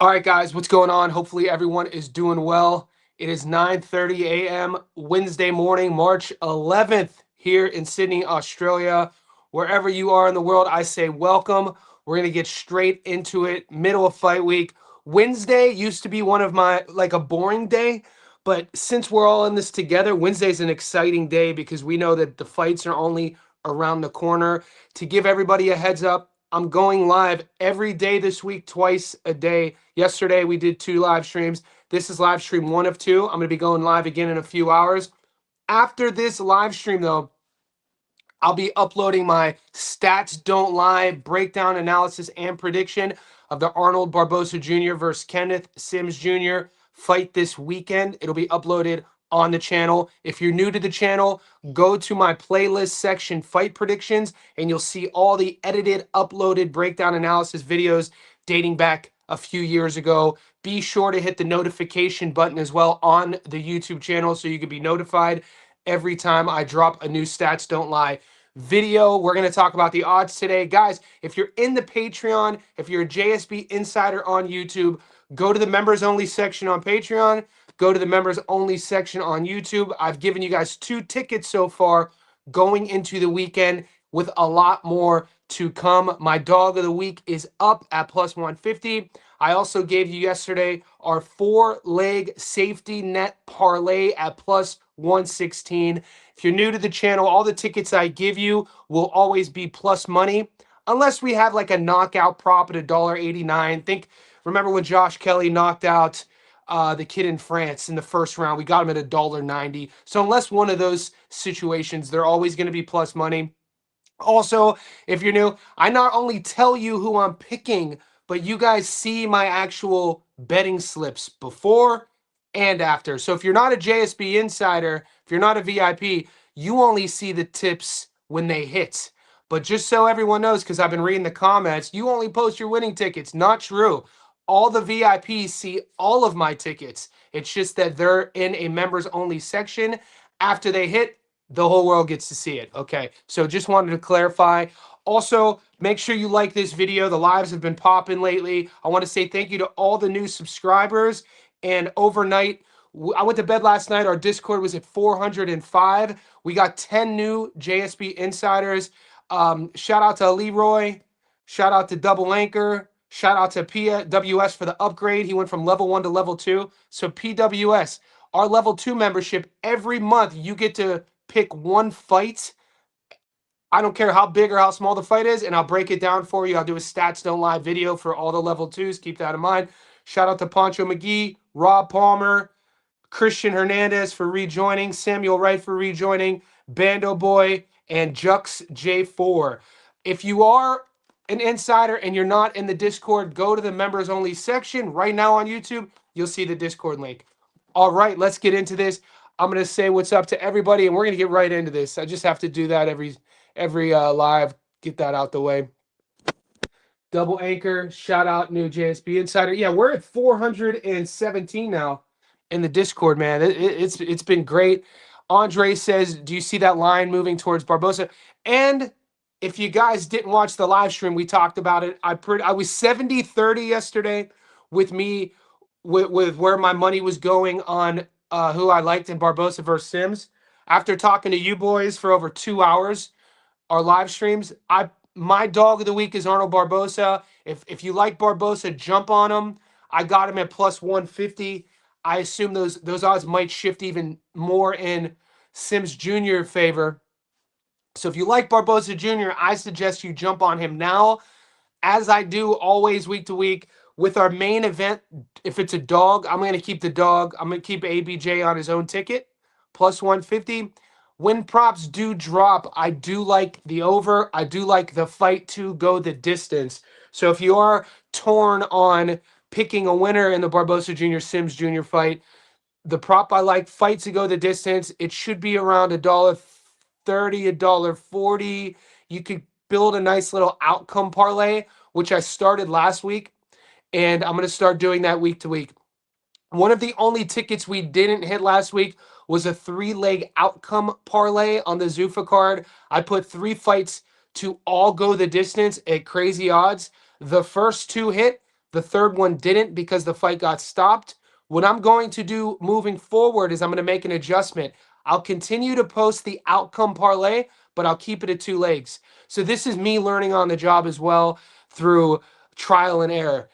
All right, guys, what's going on? Hopefully everyone is doing well. It is 9:30 a.m. Wednesday morning, March 11th here in Sydney, Australia. Wherever you are in the world, I say welcome. We're going to get straight into it. Middle of fight week. Wednesday used to be one of my like a boring day, but since we're all in this together, Wednesday's an exciting day because we know that the fights are only around the corner. To give everybody a heads up, I'm going live every day this week, twice a day. Yesterday, we did 2 live streams. This is live stream 1 of 2. I'm going to be going live again in a few hours. After this live stream, though, I'll be uploading my stats don't lie breakdown analysis and prediction of the Arnold Barboza Jr. versus Kenneth Sims Jr. fight this weekend. It'll be uploaded on the channel. If you're new to the channel, go to my playlist section, fight predictions, and you'll see all the edited, uploaded breakdown analysis videos dating back a few years ago. Be sure to hit the notification button as well on the YouTube channel so you can be notified every time I drop a new Stats Don't Lie video. We're going to talk about the odds today. Guys, if you're in the Patreon, if you're a JSB Insider on YouTube, go to the members only section on Patreon. Go to the members only section on YouTube. I've given you guys 2 tickets so far going into the weekend with a lot more to come. My dog of the week is up at plus 150. I also gave you yesterday our 4-leg safety net parlay at plus 116. If you're new to the channel, all the tickets I give you will always be plus money, unless we have like a knockout prop at $1.89. Remember when Josh Kelly knocked out the kid in France in the first round? We got him at $1.90. So unless one of those situations, they're always going to be plus money. Also, if you're new, I not only tell you who I'm picking, but you guys see my actual betting slips before and after. So if you're not a JSB Insider, if you're not a VIP, you only see the tips when they hit. But just so everyone knows, because I've been reading the comments, you only post your winning tickets. Not true. All the VIPs see all of my tickets. It's just that they're in a members only section. After they hit, the whole world gets to see it. Okay, so just wanted to clarify. Also, make sure you like this video. The lives have been popping lately. I want to say thank you to all the new subscribers. And overnight, I went to bed last night. Our Discord was at 405. We got 10 new JSB Insiders. Shout out to Leroy. Shout out to Double Anchor. Shout out to PWS for the upgrade. He went from level 1 to level 2. So PWS, our level 2 membership, every month you get to pick one fight. I don't care how big or how small the fight is, and I'll break it down for you. I'll do a Stats Don't Lie video for all the level 2s. Keep that in mind. Shout out to Poncho McGee, Rob Palmer, Christian Hernandez for rejoining, Samuel Wright for rejoining, Bando Boy, and Jux J4. If you are an insider and you're not in the Discord, go to the members only section right now on YouTube. You'll see the Discord link. All right, let's get into this. I'm going to say what's up to everybody, and we're going to get right into this. I just have to do that every live, get that out the way. Double Anchor, shout out new JSB Insider. Yeah, we're at 417 now in the Discord, man. It's been great. Andre says, do you see that line moving towards Barboza? And if you guys didn't watch the live stream, we talked about it. I was 70-30 yesterday with me with where my money was going on who I liked in Barboza versus Sims. After talking to you boys for over 2 hours, our live streams, my dog of the week is Arnold Barboza. If you like Barboza, jump on him. I got him at plus 150. I assume those odds might shift even more in Sims Jr. favor. So if you like Barboza Jr., I suggest you jump on him now, as I do always week to week. With our main event, if it's a dog, I'm going to keep the dog. I'm going to keep ABJ on his own ticket, plus 150. When props do drop, I do like the over. I do like the fight to go the distance. So if you are torn on picking a winner in the Barboza Jr. Sims Jr. fight, the prop I like, fight to go the distance, it should be around $1.30, $1.40. You could build a nice little outcome parlay, which I started last week, and I'm going to start doing that week to week. One of the only tickets we didn't hit last week was a 3-leg outcome parlay on the Zuffa card. I put 3 fights to all go the distance at crazy odds. The first 2 hit. The third one didn't because the fight got stopped. What I'm going to do moving forward is I'm going to make an adjustment. I'll continue to post the outcome parlay, but I'll keep it at 2 legs. So this is me learning on the job as well through trial and error.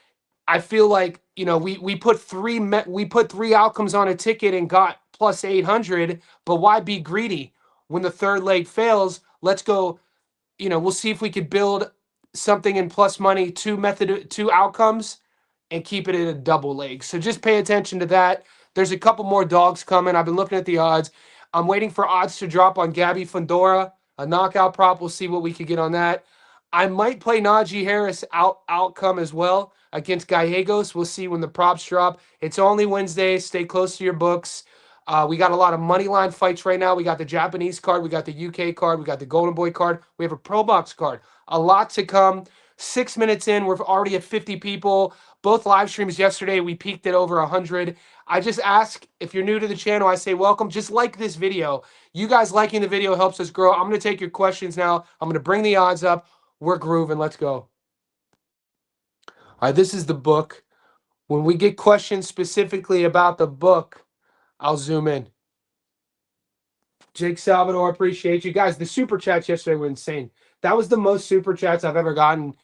I feel like, we put three outcomes on a ticket and got plus 800, but why be greedy? When the third leg fails, let's go, we'll see if we could build something in plus money, two outcomes, and keep it at a double leg. So just pay attention to that. There's a couple more dogs coming. I've been looking at the odds. I'm waiting for odds to drop on Gabby Fundora, a knockout prop. We'll see what we could get on that. I might play Najee Harris outcome as well against Gallegos. We'll see when the props drop. It's only Wednesday. Stay close to your books. We got a lot of money line fights right now. We got the Japanese card. We got the UK card. We got the Golden Boy card. We have a Pro Box card. A lot to come. 6 minutes in, we're already at 50 people. Both live streams yesterday, we peaked at over 100. I just ask, if you're new to the channel, I say welcome. Just like this video. You guys liking the video helps us grow. I'm going to take your questions now. I'm going to bring the odds up. We're grooving. Let's go. All right, this is the book. When we get questions specifically about the book, I'll zoom in. Jake Salvador, appreciate you guys. The super chats yesterday were insane. That was the most super chats I've ever gotten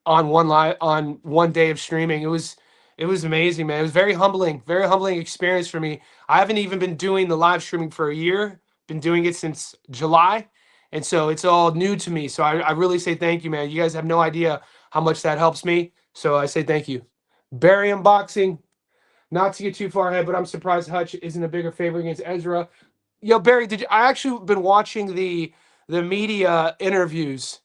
on one day of streaming. It was amazing, man. It was very humbling experience for me. I haven't even been doing the live streaming for a year. Been doing it since July, and so it's all new to me. So I really say thank you, man. You guys have no idea how much that helps me. So I say thank you. Barry Unboxing. Not to get too far ahead, but I'm surprised Hutch isn't a bigger favorite against Ezra. Yo, Barry, I actually been watching the media interviews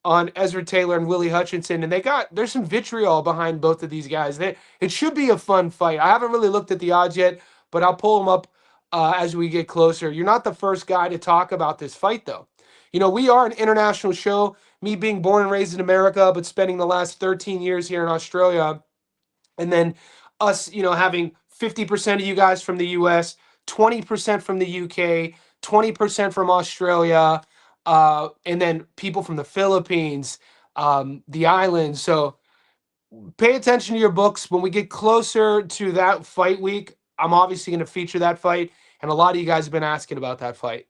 on Ezra Taylor and Willie Hutchinson, and there's some vitriol behind both of these guys. It should be a fun fight. I haven't really looked at the odds yet, but I'll pull them up as we get closer. You're not the first guy to talk about this fight, though. We are an international show. Me being born and raised in America, but spending the last 13 years here in Australia, and then us, having 50% of you guys from the US, 20% from the UK, 20% from Australia, and then people from the Philippines, the islands. So pay attention to your books. When we get closer to that fight week, I'm obviously going to feature that fight, and a lot of you guys have been asking about that fight.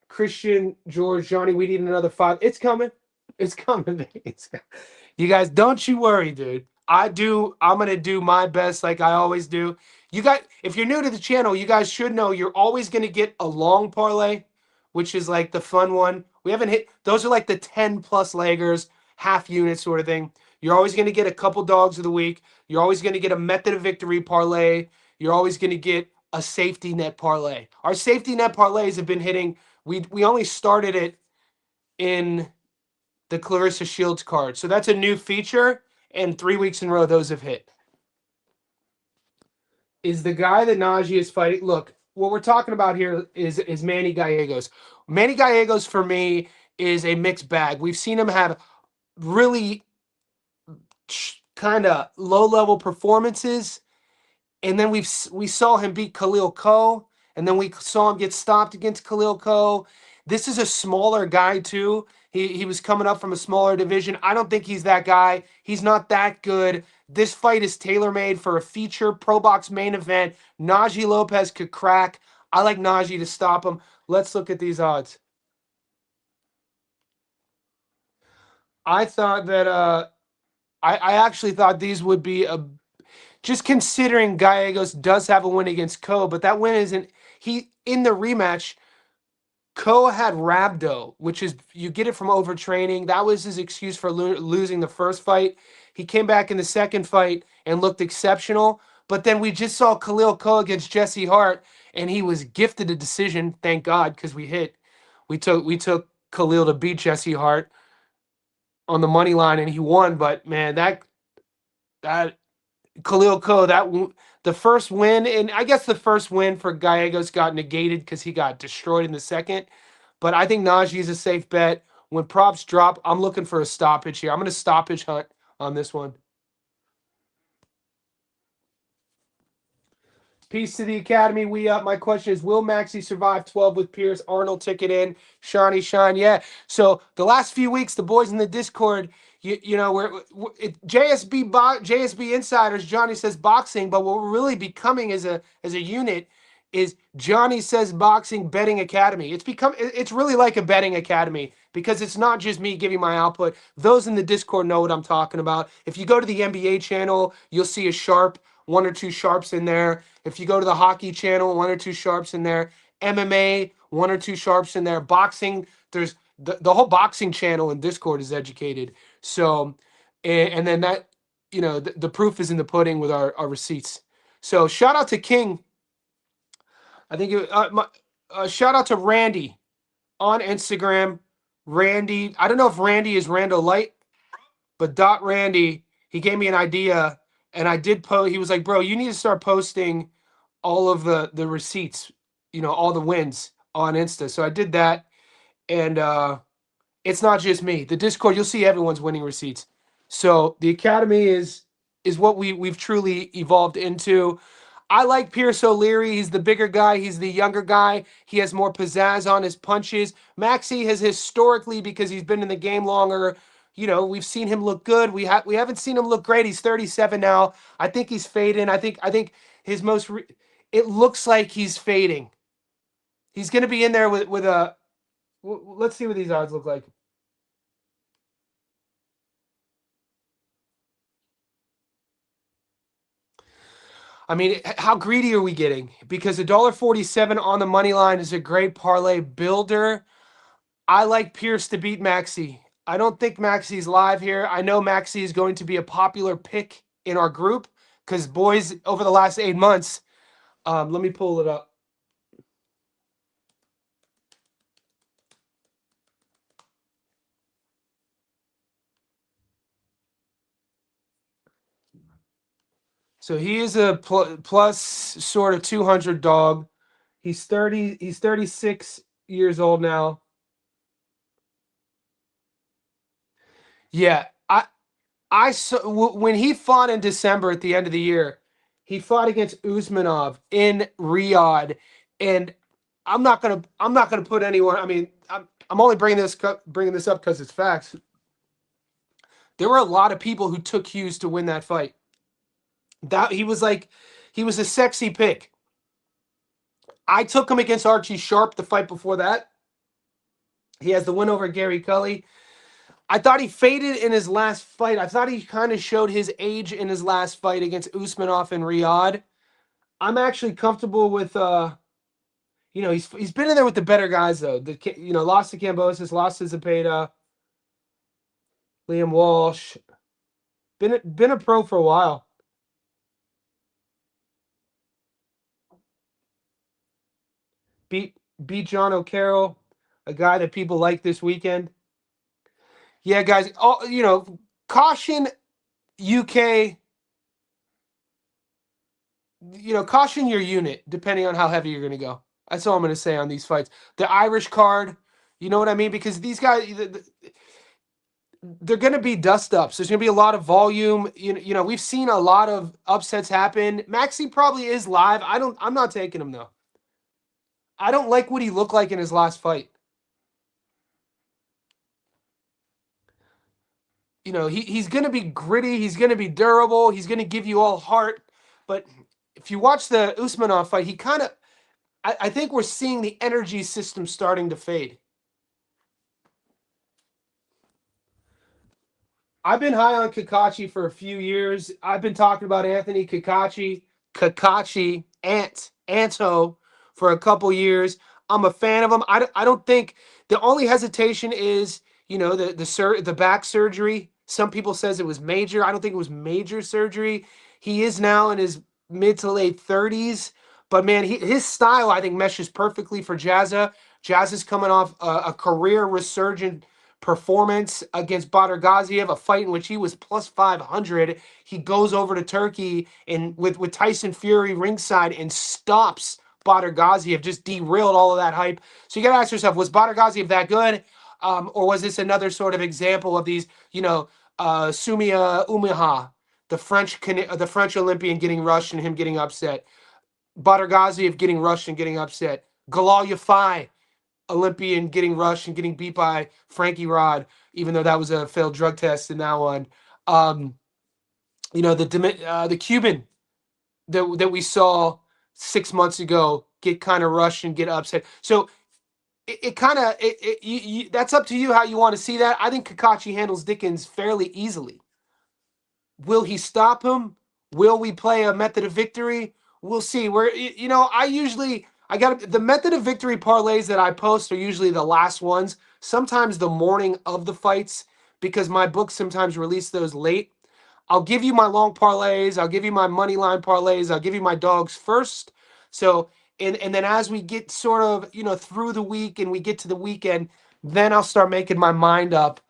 Christian, George, Johnny, we need another fight. It's coming. It's coming. You guys, don't you worry, dude. I'm going to do my best like I always do. You guys, if you're new to the channel, you guys should know you're always going to get a long parlay, which is like the fun one. We haven't hit, those are like the 10 plus leggers, half unit sort of thing. You're always going to get a couple dogs of the week. You're always going to get a method of victory parlay. You're always going to get a safety net parlay. Our safety net parlays have been hitting. We only started it in the Clarissa Shields card. So that's a new feature, and 3 weeks in a row, those have hit. Is the guy that Najee is fighting? Look, what we're talking about here is Manny Gallegos. Manny Gallegos, for me, is a mixed bag. We've seen him have really kind of low-level performances, and then we saw him beat Khalil Ko, and then we saw him get stopped against Khalil Ko. This is a smaller guy, too. He was coming up from a smaller division. I don't think he's that guy. He's not that good. This fight is tailor-made for a feature Pro Box main event. Najee Lopez could crack. I like Najee to stop him. Let's look at these odds. I thought that I actually thought these would be just considering Gallegos does have a win against Ko, but that win isn't in the rematch. Ko had rhabdo, which is you get it from overtraining. That was his excuse for losing the first fight. He came back in the second fight and looked exceptional. But then we just saw Khalil Ko against Jesse Hart, and he was gifted a decision. Thank God, because we took Khalil to beat Jesse Hart on the money line, and he won. But man, that Khalil Ko, the first win, and I guess the first win for Gallegos got negated because he got destroyed in the second. But I think Najee is a safe bet. When props drop, I'm looking for a stoppage here. I'm going to stoppage hunt on this one. Peace to the Academy. We up. My question is, will Maxie survive 12 with Pierce? Arnold ticket in. Shawnee Shine. Yeah. So the last few weeks, the boys in the Discord, you know, JSB Insiders, Johnny Says Boxing, but what we're really becoming as a unit is Johnny Says Boxing Betting Academy. It's really like a betting academy because it's not just me giving my output. Those in the Discord know what I'm talking about. If you go to the NBA channel, you'll see a sharp, one or two sharps in there. If you go to the hockey channel, one or two sharps in there. MMA, one or two sharps in there. Boxing, there's the whole boxing channel in Discord is educated. So, and then that, the proof is in the pudding with our receipts. So shout out to King. I think shout out to Randy on Instagram. Randy, I don't know if Randy is Rando Light, but Dot Randy, he gave me an idea, and I did post. He was like, "Bro, you need to start posting all of the receipts, all the wins on Insta." So I did that, and it's not just me. The Discord, you'll see everyone's winning receipts. So the Academy is what we've truly evolved into. I like Pierce O'Leary. He's the bigger guy. He's the younger guy. He has more pizzazz on his punches. Maxie has historically, because he's been in the game longer, we've seen him look good. We haven't seen him look great. He's 37 now. I think he's fading. I think his it looks like he's fading. He's going to be in there with a. Let's see what these odds look like. I mean, how greedy are we getting? Because $1.47 on the money line is a great parlay builder. I like Pierce to beat Maxi. I don't think Maxi's live here. I know Maxi is going to be a popular pick in our group because boys, over the last 8 months, let me pull it up. So he is a plus sort of 200 dog. He's 30. He's 36 years old now. Yeah, I saw when he fought in December at the end of the year, he fought against Usmanov in Riyadh, and I'm not gonna put anyone. I mean, I'm only bringing this up because it's facts. There were a lot of people who took Hughes to win that fight. That he was a sexy pick. I took him against Archie Sharp the fight before that. He has the win over Gary Cully. I thought he faded in his last fight. I thought he kind of showed his age in his last fight against Usmanov in Riyadh. I'm actually comfortable with he's been in there with the better guys though. Lost to Cambosis, lost to Zepeda, Liam Walsh. Been a pro for a while. Beat John O'Carroll, a guy that people like this weekend. Yeah, guys. Caution UK. Caution your unit depending on how heavy you're going to go. That's all I'm going to say on these fights. The Irish card, you know what I mean? Because these guys, they're going to be dust ups. There's going to be a lot of volume. We've seen a lot of upsets happen. Maxi probably is live. I'm not taking him though. I don't like what he looked like in his last fight. He's going to be gritty. He's going to be durable. He's going to give you all heart. But if you watch the Usmanov fight, he kind of, I think we're seeing the energy system starting to fade. I've been high on Kakachi for a few years. I've been talking about Anthony Anto for a couple years. I'm a fan of him. I don't think the only hesitation is, the back surgery. Some people says it was major. I don't think it was major surgery. He is now in his mid to late 30s. But man, his style I think meshes perfectly for Jazza. Jazza's coming off a career resurgent performance against Badr Gaziev, a fight in which he was plus 500. He goes over to Turkey and with Tyson Fury ringside and stops Badr Gaziev, just derailed all of that hype. So you got to ask yourself, was Badr Gaziev that good? Or was this another sort of example of these, Sumia Umaha, the French Olympian getting rushed and him getting upset? Badr Gaziev getting rushed and getting upset. Galal Yafai, Olympian getting rushed and getting beat by Frankie Rod. even though that was a failed drug test in that one. Um, the Cuban that we saw 6 months ago get kind of rushed and get upset. So it kind of that's up to you how you want to see that. I think Kakashi handles Dickens fairly easily. Will he stop him? Will we play a method of victory? We'll see. I got the method of victory parlays that I post are usually the last ones, sometimes the morning of the fights, because my books sometimes release those late. I'll give you my long parlays, I'll give you my money line parlays, I'll give you my dogs first. So and then as we get sort of, through the week and we get to the weekend, then I'll start making my mind up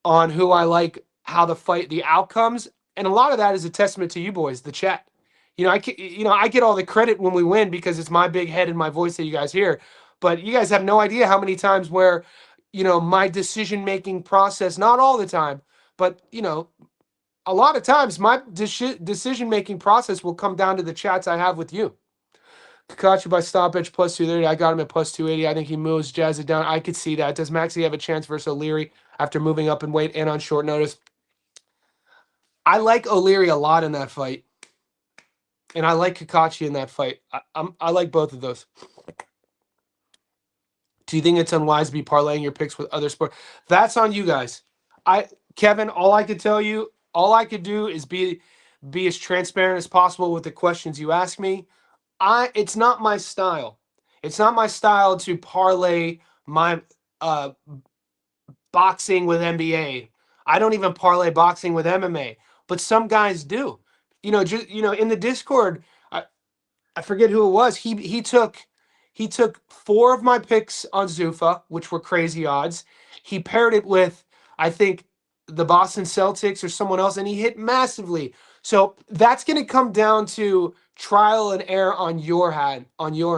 on who I like, how the outcomes, and a lot of that is a testament to you boys, the chat. I get all the credit when we win because it's my big head and my voice that you guys hear, but you guys have no idea how many times where, my decision making process, not all the time, but a lot of times my decision making process will come down to the chats I have with you. Kakashi by stoppage plus 230. I got him at plus 280. I think he moves Jazz it down. I could see that. Does Maxie have a chance versus O'Leary after moving up in weight and on short notice? I like O'Leary a lot in that fight, and I like Kakashi in that fight. I like both of those. Do you think it's unwise to be parlaying your picks with other sports? That's on you guys. Kevin, all I could tell you, all I could do is be as transparent as possible with the questions you ask me. It's not my style. It's not my style to parlay my boxing with NBA. I don't even parlay boxing with MMA, but some guys do. In the Discord, I forget who it was. He took four of my picks on Zuffa, which were crazy odds. He paired it with, I think, the Boston Celtics or someone else, and he hit massively. So that's going to come down to trial and error on your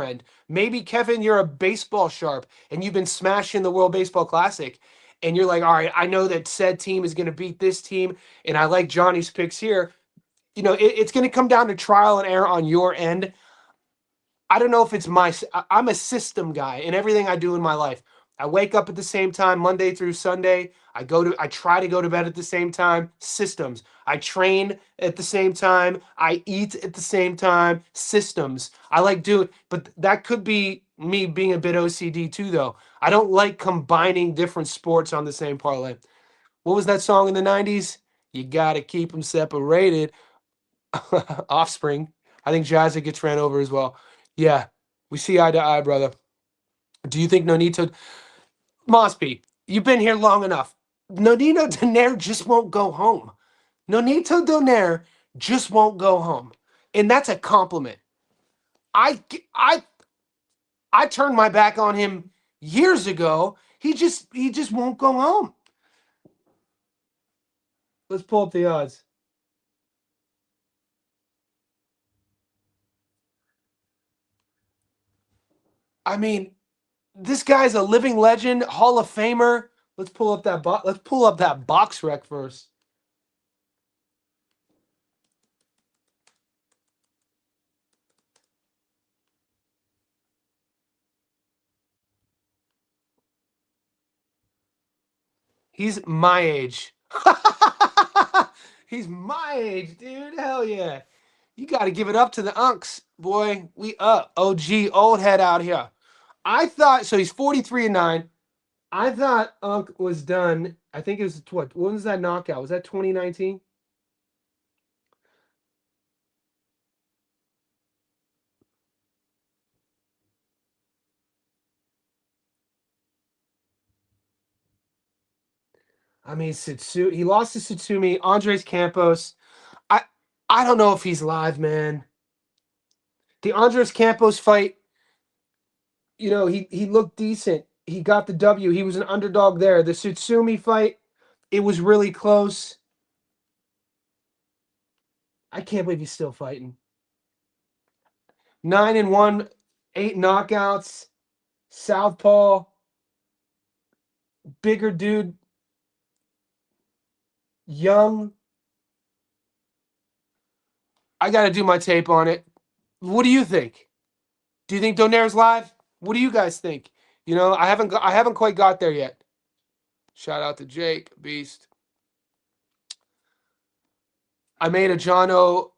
end. Maybe, Kevin, you're a baseball sharp and you've been smashing the World Baseball Classic, and you're like, all right, I know that said team is going to beat this team, and I like Johnny's picks here. It's going to come down to trial and error on your end. I don't know if I'm a system guy in everything I do in my life. I wake up at the same time Monday through Sunday. I try to go to bed at the same time. Systems. I train at the same time. I eat at the same time. Systems. I like doing, but that could be me being a bit OCD too, though. I don't like combining different sports on the same parlay. What was that song in the 90s? You got to keep them separated. Offspring. I think Jazzy gets ran over as well. Yeah, we see eye to eye, brother. Do you think Nonito Mosby? You've been here long enough. Nonito Donaire just won't go home. Nonito Donaire just won't go home, and that's a compliment. I I I turned my back on him years ago. He just won't go home. Let's pull up the odds. I mean, this guy's a living legend, Hall of Famer. Let's pull up that box rec first. He's my age. He's my age, dude. Hell yeah. You got to give it up to the unks, boy. We up. OG, old head out here. I thought, so he's 43-9. I thought Unk was done. I think it was what? When was that knockout? Was that 2019? I mean, he lost to Satsumi, Andres Campos. I I don't know if he's live, man. The Andres Campos fight, he looked decent. He got the W. He was an underdog there. The Satsumi fight, it was really close. I can't believe he's still fighting. 9-1, 8 knockouts. Southpaw, bigger dude, young. I got to do my tape on it. What do you think? Do you think Donaire's live? What do you guys think? I haven't quite got there yet. Shout out to Jake, Beast. I made a Jono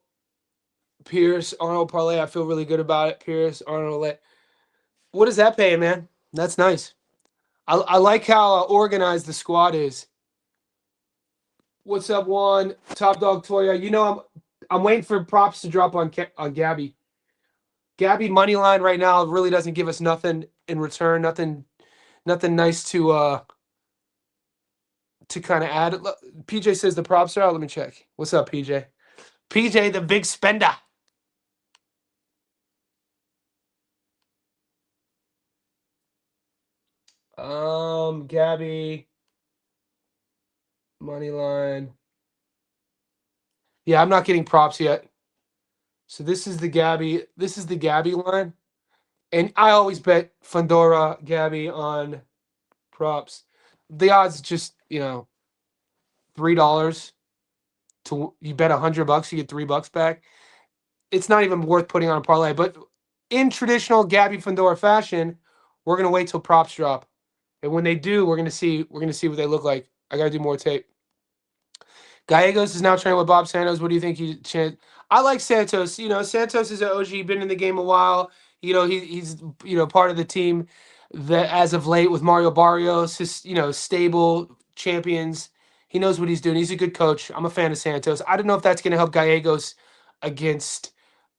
Pierce Arnold parlay. I feel really good about it. Pierce Arnold. What is that paying, man? That's nice. I like how organized the squad is. What's up, Juan? Top Dog Toya. You know I'm waiting for props to drop on Gabby. Gabby money line right now really doesn't give us nothing in return. Nothing nice to kind of add. PJ says the props are out. Let me check. What's up, PJ? PJ, the big spender. Gabby money line. Yeah, I'm not getting props yet. So this is the Gabby. This is the Gabby line, and I always bet Fandora Gabby on props. The odds just $3 to you bet $100, you get $3 back. It's not even worth putting on a parlay. But in traditional Gabby Fandora fashion, we're gonna wait till props drop, and when they do, we're gonna see what they look like. I gotta do more tape. Gallegos is now training with Bob Santos. What do you think I like Santos. Santos is an OG, been in the game a while. He's part of the team that as of late with Mario Barrios, his stable champions. He knows what he's doing. He's a good coach. I'm a fan of Santos. I don't know if that's going to help Gallegos against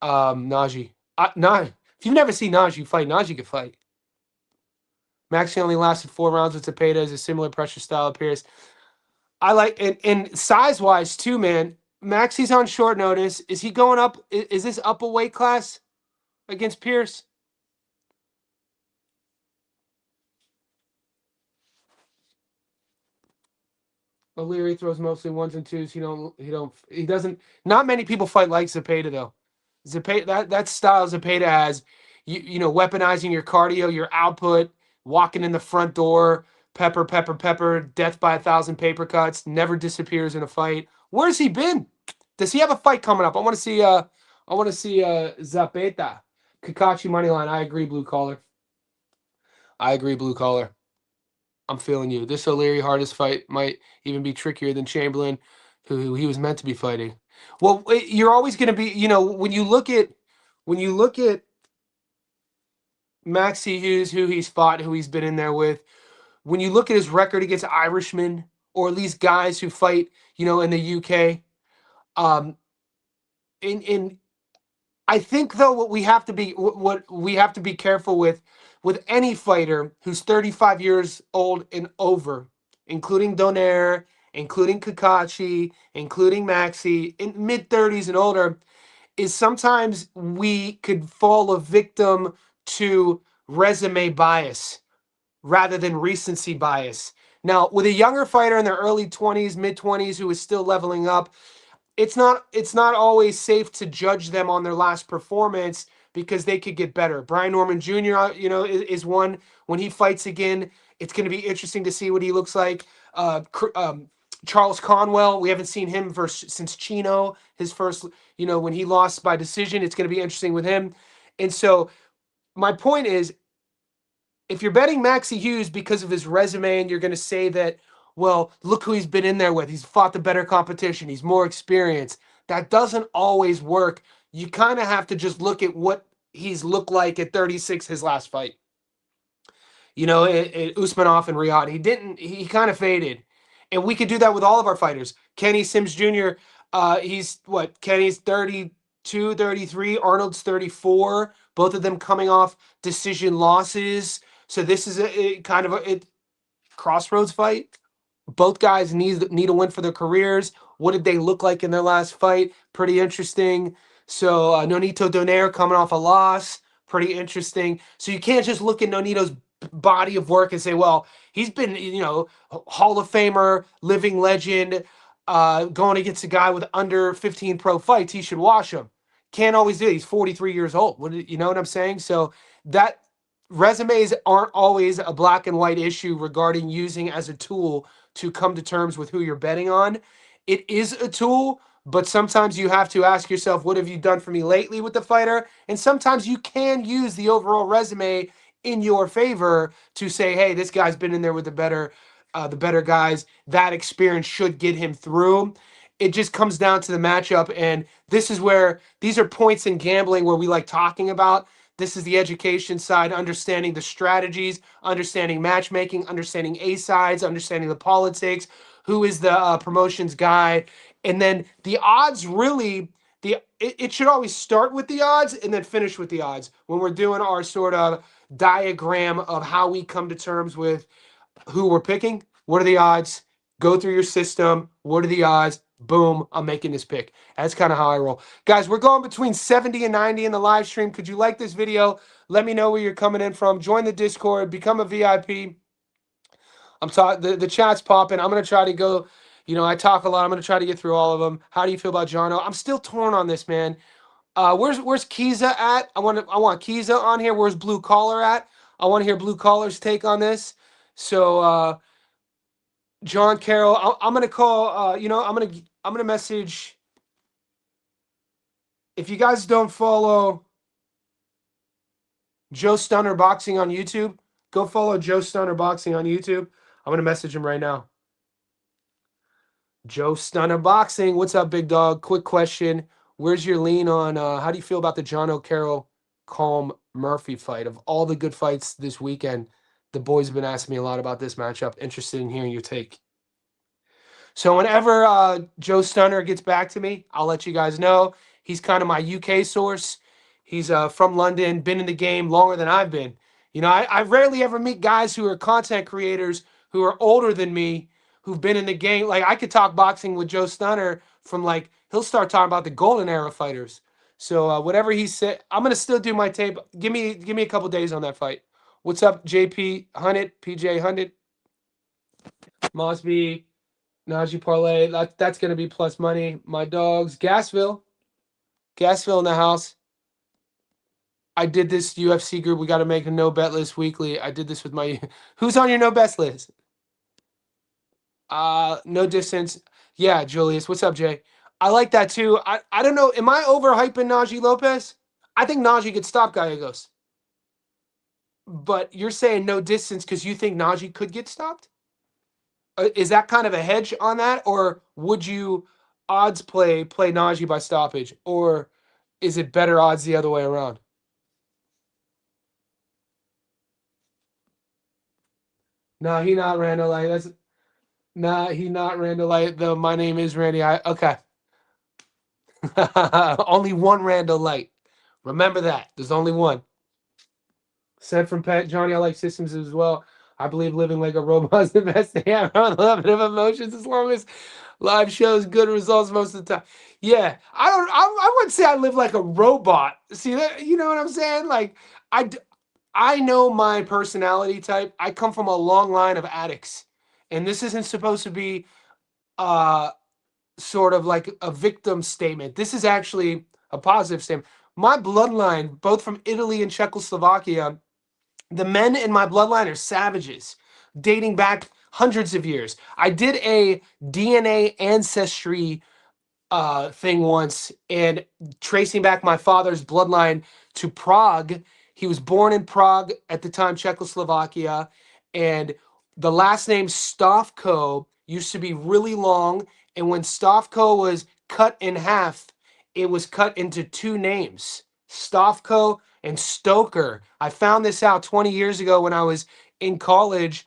Najee. If you've never seen Najee fight, Najee can fight. Maxi only lasted 4 rounds with Zepeda as a similar pressure style appears. I like and size wise too, man. Maxi's on short notice. Is he going up? Is this up a weight class against Pierce? O'Leary throws mostly ones and twos. He doesn't. Not many people fight like Zepeda though. Zepeda that style Zepeda has. Weaponizing your cardio, your output, walking in the front door. Pepper, pepper, pepper. Death by 1,000 paper cuts. Never disappears in a fight. Where's he been? Does he have a fight coming up? I want to see. Zapeta. Kakashi moneyline. I agree, blue collar. I agree, blue collar. I'm feeling you. This O'Leary hardest fight might even be trickier than Chamberlain, who he was meant to be fighting. Well, you're always going to be. When you look at Maxi Hughes, who he's fought, who he's been in there with. When you look at his record against Irishmen, or at least guys who fight, in the UK, in I think though what we have to be careful with any fighter who's 35 years old and over, including Donaire, including Kakashi, including Maxi, in mid 30s and older, is sometimes we could fall a victim to resume bias rather than recency bias. Now, with a younger fighter in their early 20s, mid 20s who is still leveling up, it's not always safe to judge them on their last performance because they could get better. Brian Norman Jr., is one. When he fights again, it's going to be interesting to see what he looks like. Charles Conwell, we haven't seen him since Chino, his first, when he lost by decision. It's going to be interesting with him. And so my point is, if you're betting Maxi Hughes because of his resume and you're going to say that, well, look who he's been in there with. He's fought the better competition. He's more experienced. That doesn't always work. You kind of have to just look at what he's looked like at 36, his last fight. Usmanov and Riyadh. He kind of faded. And we could do that with all of our fighters. Kenny Sims Jr., Kenny's 32, 33. Arnold's 34. Both of them coming off decision losses. So this is a kind of a crossroads fight. Both guys need a win for their careers. What did they look like in their last fight? Pretty interesting. So Nonito Donaire coming off a loss. Pretty interesting. So you can't just look at Nonito's body of work and say, well, he's been, Hall of Famer, living legend, going against a guy with under 15 pro fights. He should wash him. Can't always do it. He's 43 years old. You know what I'm saying? So that resumes aren't always a black and white issue regarding using as a tool to come to terms with who you're betting on. It is a tool, but sometimes you have to ask yourself, what have you done for me lately with the fighter? And sometimes you can use the overall resume in your favor to say, hey, this guy's been in there with a better the better guys. That experience should get him through. It just comes down to the matchup, and this is where these are points in gambling where we like talking about. This is the education side, understanding the strategies, understanding matchmaking, understanding A sides, understanding the politics, who is the promotions guy, and then the odds really. It should always start with the odds and then finish with the odds when we're doing our sort of diagram of how we come to terms with who we're picking. What are the odds? Go through your system. What are the odds? Boom, I'm making this pick. That's kind of how I roll. Guys, we're going between 70 and 90 in the live stream. Could you like this video? Let me know where you're coming in from. Join the Discord. Become a VIP. I'm talking. The chat's popping. I'm going to try to go. I talk a lot. I'm going to try to get through all of them. How do you feel about Jono? I'm still torn on this, man. Where's Kiza at? I want Kiza on here. Where's Blue Collar at? I want to hear Blue Collar's take on this. So John Carroll, I'm gonna call. I'm gonna message. If you guys don't follow Joe Stunner Boxing on YouTube, go follow Joe Stunner Boxing on YouTube. I'm gonna message him right now. Joe Stunner Boxing, what's up, big dog? Quick question: where's your lean on? How do you feel about the John O'Carroll Calm Murphy fight? Of all the good fights this weekend, the boys have been asking me a lot about this matchup. Interested in hearing your take. So whenever Joe Stunner gets back to me, I'll let you guys know. He's kind of my UK source. He's from London, been in the game longer than I've been. I rarely ever meet guys who are content creators who are older than me, who've been in the game. Like I could talk boxing with Joe Stunner from he'll start talking about the golden era fighters. So whatever he said, I'm gonna still do my tape. Give me a couple days on that fight. What's up, JP Hunnit, PJ Hunnit, Mosby? Najee Parlay, that's going to be plus money. My dogs, Gasville in the house. I did this UFC group. We got to make a no bet list weekly. I did this with my. Who's on your no bets list? No distance. Yeah, Julius. What's up, Jay? I like that too. I don't know. Am I overhyping Najee Lopez? I think Najee could stop Gallegos. But you're saying no distance because you think Najee could get stopped? Is that kind of a hedge on that, or would you odds play Najee by stoppage, or is it better odds the other way around? No, he not Randall Light. He not Randall Light. Though my name is Randy. Okay. Only one Randall Light. Remember that. There's only one. Said from Pat Johnny, I like systems as well. I believe living like a robot is the best thing ever. A little bit of emotions as long as live shows good results most of the time. Yeah, I wouldn't say I live like a robot. See that? You know what I'm saying? Like I know my personality type. I come from a long line of addicts, and this isn't supposed to be uh sort of like a victim statement. This is actually a positive statement. My bloodline, both from Italy and Czechoslovakia, the men in my bloodline are savages, dating back hundreds of years. I did a DNA ancestry thing once, and tracing back my father's bloodline to Prague. He was born in Prague at the time, Czechoslovakia, and the last name Stavko used to be really long. And when Stavko was cut in half, it was cut into two names, Stavko and Stoker. I found this out 20 years ago when I was in college.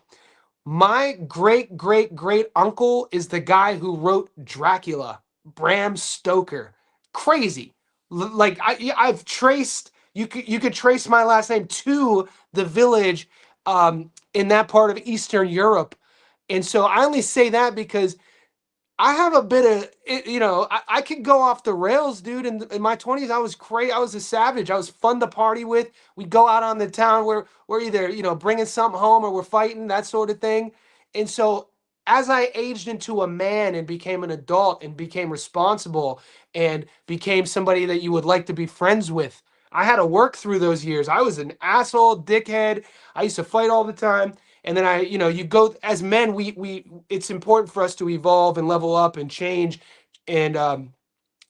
My great great great uncle is the guy who wrote Dracula, Bram Stoker. Crazy. Like I've traced you could trace my last name to the village in that part of Eastern Europe. And so I only say that because I have a bit of, I could go off the rails, dude. In my 20s, I was crazy. I was a savage. I was fun to party with. We'd go out on the town where we're either, bringing something home or we're fighting, that sort of thing. And so as I aged into a man and became an adult and became responsible and became somebody that you would like to be friends with, I had to work through those years. I was an asshole, dickhead. I used to fight all the time. And then you go as men, we it's important for us to evolve and level up and change. And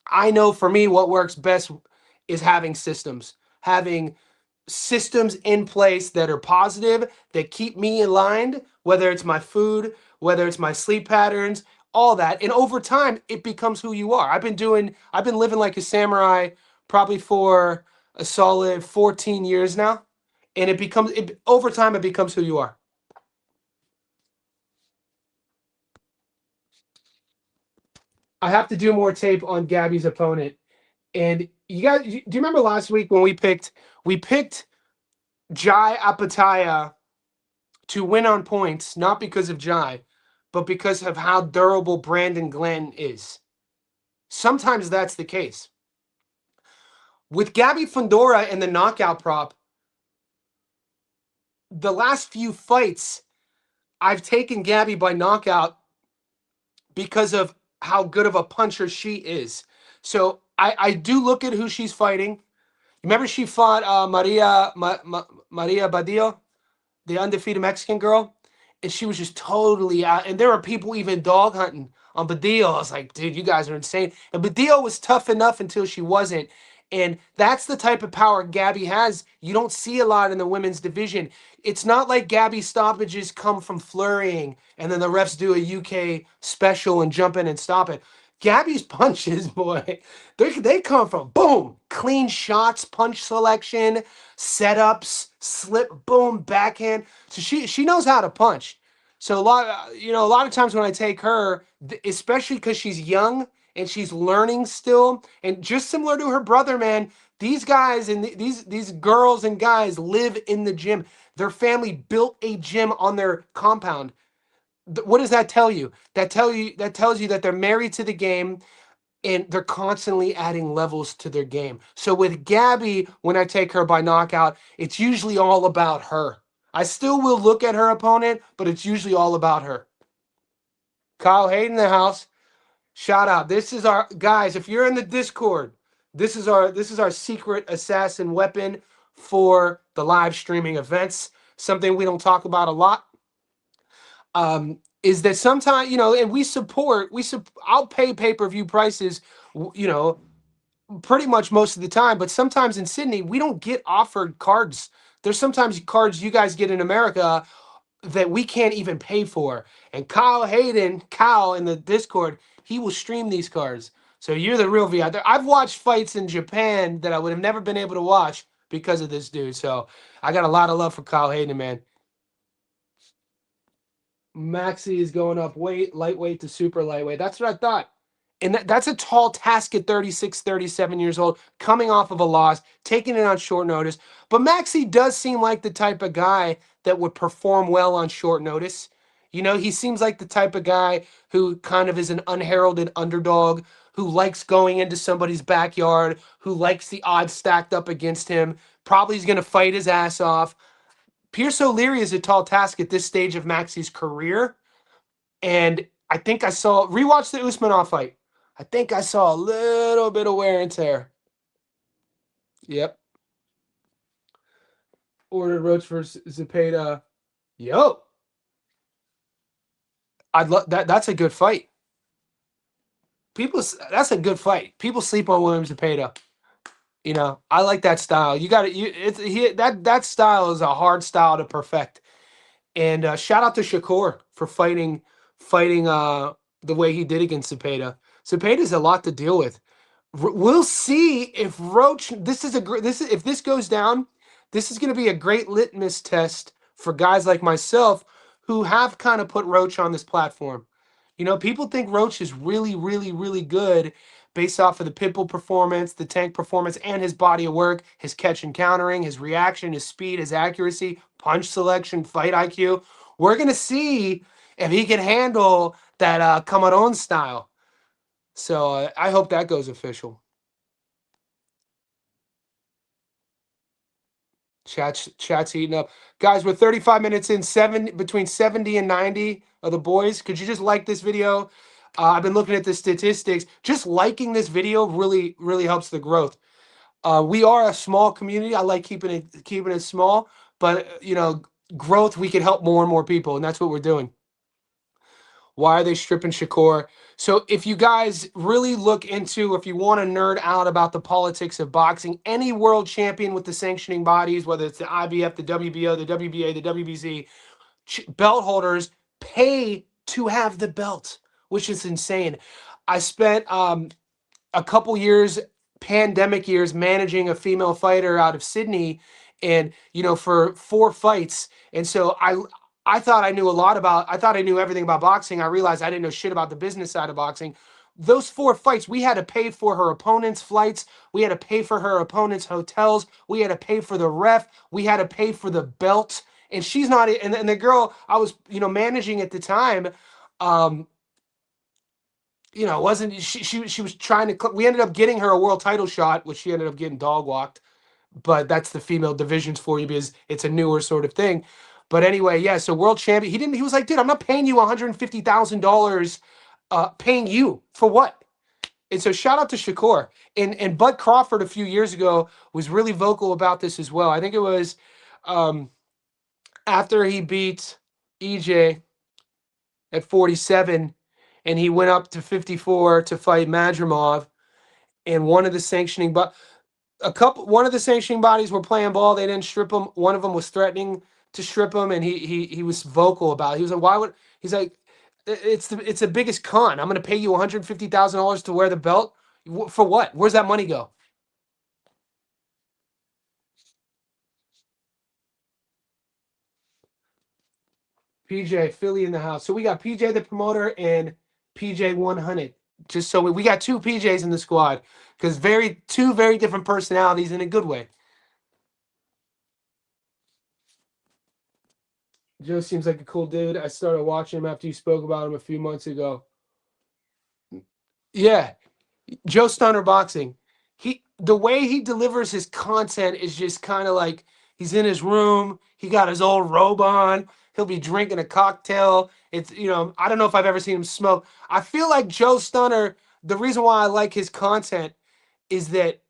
I know for me, what works best is having systems, having systems in place that are positive, that keep me aligned, whether it's my food, whether it's my sleep patterns, all that. And over time, it becomes who you are. I've been living like a samurai probably for a solid 14 years now. And over time, it becomes who you are. I have to do more tape on Gabby's opponent. And do you remember last week when we picked Jai Apataya to win on points, not because of Jai, but because of how durable Brandon Glenn is. Sometimes that's the case. With Gabby Fundora and the knockout prop, the last few fights, I've taken Gabby by knockout because of how good of a puncher she is. So I do look at who she's fighting. Remember she fought Maria Badillo, the undefeated Mexican girl? And she was just totally out. And there were people even dog hunting on Badillo. I was like, dude, you guys are insane. And Badillo was tough enough until she wasn't. And that's the type of power Gabby has. You don't see a lot in the women's division. It's not like Gabby's stoppages come from flurrying and then the refs do a UK special and jump in and stop it. Gabby's punches, boy, they come from boom, clean shots, punch selection, setups, slip, boom, backhand. So she knows how to punch. So a lot of times when I take her, especially because she's young and she's learning still, and just similar to her brother, man, these guys and these girls and guys live in the gym. Their family built a gym on their compound. What does that tell you? That tells you that they're married to the game and they're constantly adding levels to their game. So with Gabby, when I take her by knockout, it's usually all about her. I still will look at her opponent, but it's usually all about her. Kyle Hayden in the house. Shout out. This is our guys, if you're in the Discord, this is our secret assassin weapon for the live streaming events. Something we don't talk about a lot. Is that sometimes, and I'll pay pay-per-view prices, you know, pretty much most of the time, but sometimes in Sydney, we don't get offered cards. There's sometimes cards you guys get in America that we can't even pay for. And Kyle in the Discord, he will stream these cards. So you're the real VIP. I've watched fights in Japan that I would have never been able to watch because of this dude. So I got a lot of love for Kyle Hayden, man. Maxi is going up weight, lightweight to super lightweight. That's what I thought. And that's a tall task at 36, 37 years old, coming off of a loss, taking it on short notice. But Maxi does seem like the type of guy that would perform well on short notice. He seems like the type of guy who kind of is an unheralded underdog, who likes going into somebody's backyard, who likes the odds stacked up against him, probably is going to fight his ass off. Pierce O'Leary is a tall task at this stage of Maxi's career. And I think I saw, rewatch the Usmanov fight. I think I saw a little bit of wear and tear. Yep. Ordered Roach versus Zepeda. Yo. I'd love that. That's a good fight. That's a good fight. People sleep on William Zepeda. I like that style. You got it. That style is a hard style to perfect. And shout out to Shakur for fighting the way he did against Cepeda. Cepeda's a lot to deal with. We'll see if Roach. If this goes down, this is going to be a great litmus test for guys like myself who have kind of put Roach on this platform. People think Roach is really, really, really good based off of the Pitbull performance, the Tank performance, and his body of work, his catch and countering, his reaction, his speed, his accuracy, punch selection, fight IQ. We're going to see if he can handle that Camarón style. So I hope that goes official. Chat's heating up. Guys, we're 35 minutes in, between 70 and 90 of the boys. Could you just like this video? I've been looking at the statistics. Just liking this video really, really helps the growth. We are a small community. I like keeping it small, but growth, we can help more and more people, and that's what we're doing. Why are they stripping Shakur? So if you guys really look into, if you want to nerd out about the politics of boxing, any world champion with the sanctioning bodies, whether it's the IBF, the WBO, the WBA, the WBC, belt holders pay to have the belt, which is insane. I spent a couple years, pandemic years, managing a female fighter out of Sydney, and for 4 fights. And so I thought I knew a lot about. I thought I knew everything about boxing. I realized I didn't know shit about the business side of boxing. Those 4 fights, we had to pay for her opponent's flights. We had to pay for her opponent's hotels. We had to pay for the ref. We had to pay for the belt. And she's not. And the girl I was managing at the time. Um, wasn't she was trying to we ended up getting her a world title shot, which she ended up getting dog walked, but that's the female divisions for you because it's a newer sort of thing. But anyway, yeah, so world champion, he was like, dude, I'm not paying you $150,000, paying you for what? And so shout out to Shakur. And Bud Crawford a few years ago was really vocal about this as well. I think it was um, after he beat EJ at 47, and he went up to 54 to fight Madrimov. And one of the sanctioning bodies were playing ball. They didn't strip him. One of them was threatening to strip him, and he was vocal about it. He was like, "Why would?" He's like, "It's the biggest con. I'm going to pay you $150,000 to wear the belt for what? Where's that money go?" PJ Philly in the house. So we got PJ the promoter and PJ 100. Just so we got 2 PJs in the squad because two very different personalities in a good way. Joe seems like a cool dude. I started watching him after you spoke about him a few months ago. Yeah, Joe Stunner Boxing. The way he delivers his content is just kind of like he's in his room. He got his old robe on. He'll be drinking a cocktail. It's I don't know if I've ever seen him smoke. I feel like Joe Stunner. The reason why I like his content is that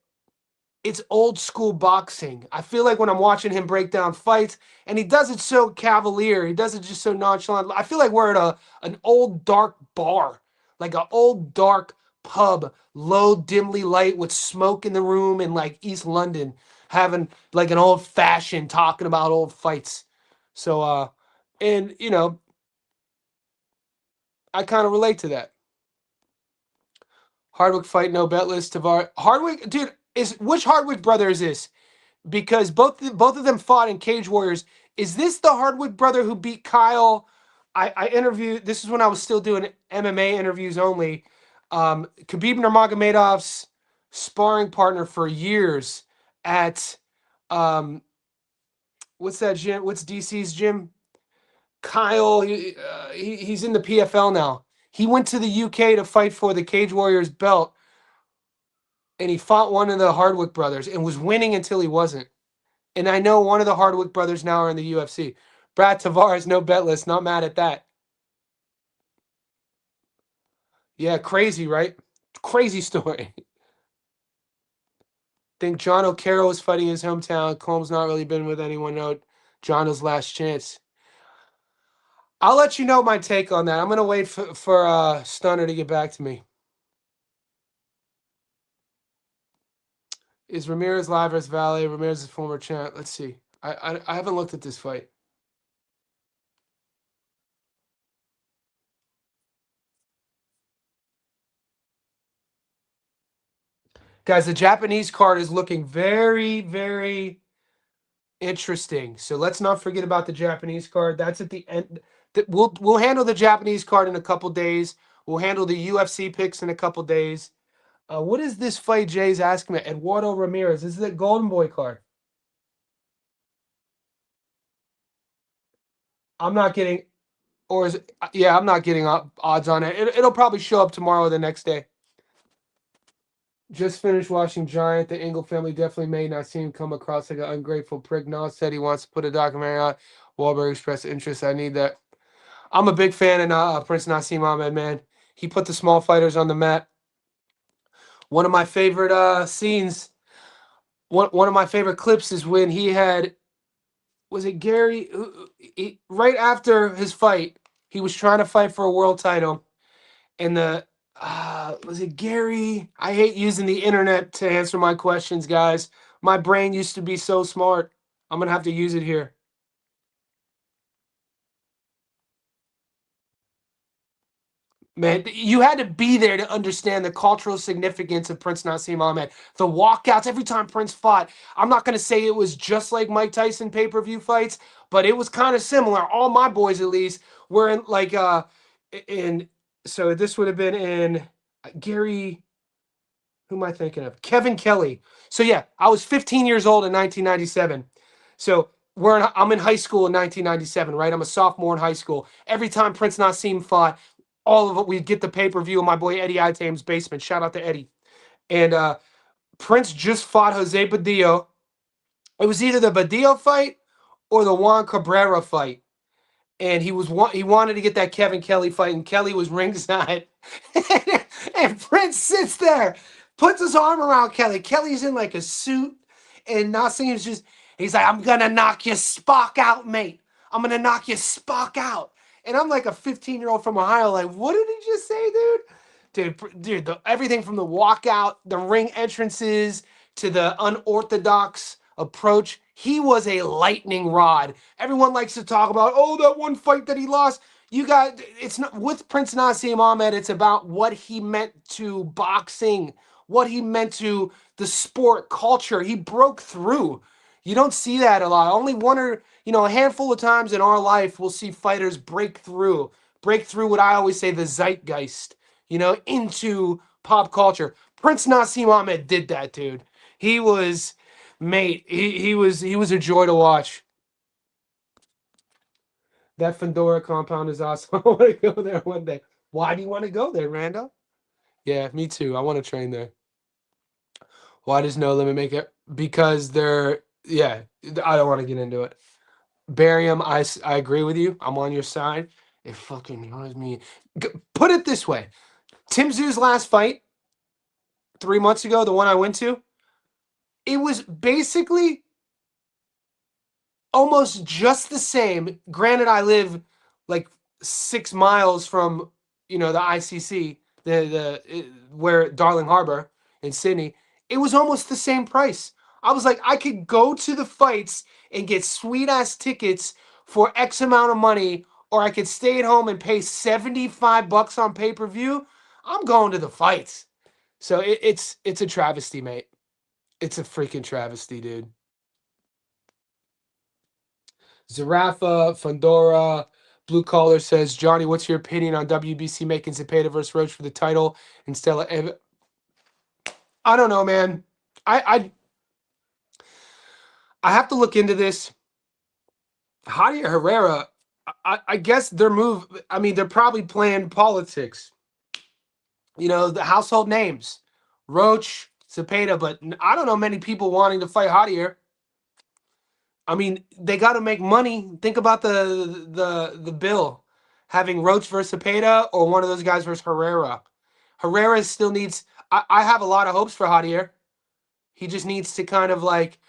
it's old school boxing. I feel like when I'm watching him break down fights, and he does it so cavalier, he does it just so nonchalant. I feel like we're at an old dark bar, like an old dark pub, low dimly light with smoke in the room in like East London, having like an old fashioned talking about old fights. So and I kind of relate to that. Hardwick fight, no bet list. Tavar Hardwick, dude, is which Hardwick brother is this? Because both of them fought in Cage Warriors. Is this the Hardwick brother who beat Kyle? I interviewed. This is when I was still doing MMA interviews only. Khabib Nurmagomedov's sparring partner for years at um, what's that gym? What's DC's gym? Kyle. He's in the PFL now. He went to the UK to fight for the Cage Warriors belt, and he fought one of the Hardwick brothers and was winning until he wasn't. And I know one of the Hardwick brothers now are in the UFC. Brad Tavares, no bet list. Not mad at that. Yeah, crazy, right? Crazy story. Think John O'Carroll is fighting his hometown. Combs not really been with anyone. No, John's last chance. I'll let you know my take on that. I'm gonna wait for Stunner to get back to me. Is Ramirez live versus Valle? Ramirez's former champ. Let's see. I haven't looked at this fight. Guys, the Japanese card is looking very, very interesting. So let's not forget about the Japanese card. That's at the end. We'll handle the Japanese card in a couple days. We'll handle the UFC picks in a couple days. What is this fight Jay's asking me? Eduardo Ramirez. This is a Golden Boy card. I'm not getting, or is it, yeah, I'm not getting odds on it. It'll probably show up tomorrow or the next day. Just finished watching Giant. The Engel family definitely made Naseem come across like an ungrateful prick. Nas said he wants to put a documentary out. Wahlberg expressed interest. I need that. I'm a big fan of Prince Naseem Ahmed, man. He put the small fighters on the map. One of my favorite scenes, one of my favorite clips is when he had, was it Gary? Right after his fight, He was trying to fight for a world title, and the was it Gary? I hate using the internet to answer my questions, guys. My brain used to be so smart. I'm gonna have to use it here. Man, you had to be there to understand the cultural significance of Prince Naseem Ahmed. The walkouts every time Prince fought. I'm not going to say it was just like Mike Tyson pay-per-view fights, but it was kind of similar. All my boys, at least, were in like in. So this would have been in Gary. Who am I thinking of? Kevin Kelly. So yeah, I was 15 years old in 1997. So I'm in high school in 1997, right? I'm a sophomore in high school. Every time Prince Nassim fought, all of it, we'd get the pay-per-view in my boy Eddie Itame's basement. Shout out to Eddie. And Prince just fought Jose Badillo. It was either the Badillo fight or the Juan Cabrera fight. And he wanted to get that Kevin Kelly fight, and Kelly was ringside. And Prince sits there, puts his arm around Kelly. Kelly's in like a suit, and Nassim's he's like, I'm gonna knock your Spock out, mate. I'm gonna knock your Spock out. And I'm like a 15-year-old from Ohio, like, what did he just say, dude? Dude, everything from the walkout, the ring entrances, to the unorthodox approach. He was a lightning rod. Everyone likes to talk about, oh, that one fight that he lost. You got it's not with Prince Naseem Ahmed. It's about what he meant to boxing, what he meant to the sport culture. He broke through. You don't see that a lot. Only one or a handful of times in our life we'll see fighters break through what I always say the zeitgeist, into pop culture. Prince Naseem Ahmed did that, dude. He was, mate. He was a joy to watch. That Fedora compound is awesome. I want to go there one day. Why do you want to go there, Randall? Yeah, me too. I want to train there. Why does No Limit make it? Because yeah, I don't want to get into it. Barium, I agree with you. I'm on your side. It fucking annoys me. Put it this way: Tim Zoo's last fight 3 months ago, the one I went to, it was basically almost just the same. Granted, I live like 6 miles from the ICC, where Darling Harbor in Sydney. It was almost the same price. I was like, I could go to the fights and get sweet ass tickets for X amount of money, or I could stay at home and pay $75 on pay per view. I'm going to the fights. So it's a travesty, mate. It's a freaking travesty, dude. Zarafa, Fandora, Blue Collar says, Johnny, what's your opinion on WBC making Zepeda versus Roach for the title instead of I don't know, man. I I have to look into this. Javier Herrera, I guess their move, I mean, they're probably playing politics. The household names. Roach, Zepeda, but I don't know many people wanting to fight Javier. I mean, they got to make money. Think about the bill, having Roach versus Cepeda or one of those guys versus Herrera. Herrera still needs. I have a lot of hopes for Javier. He just needs to kind of like.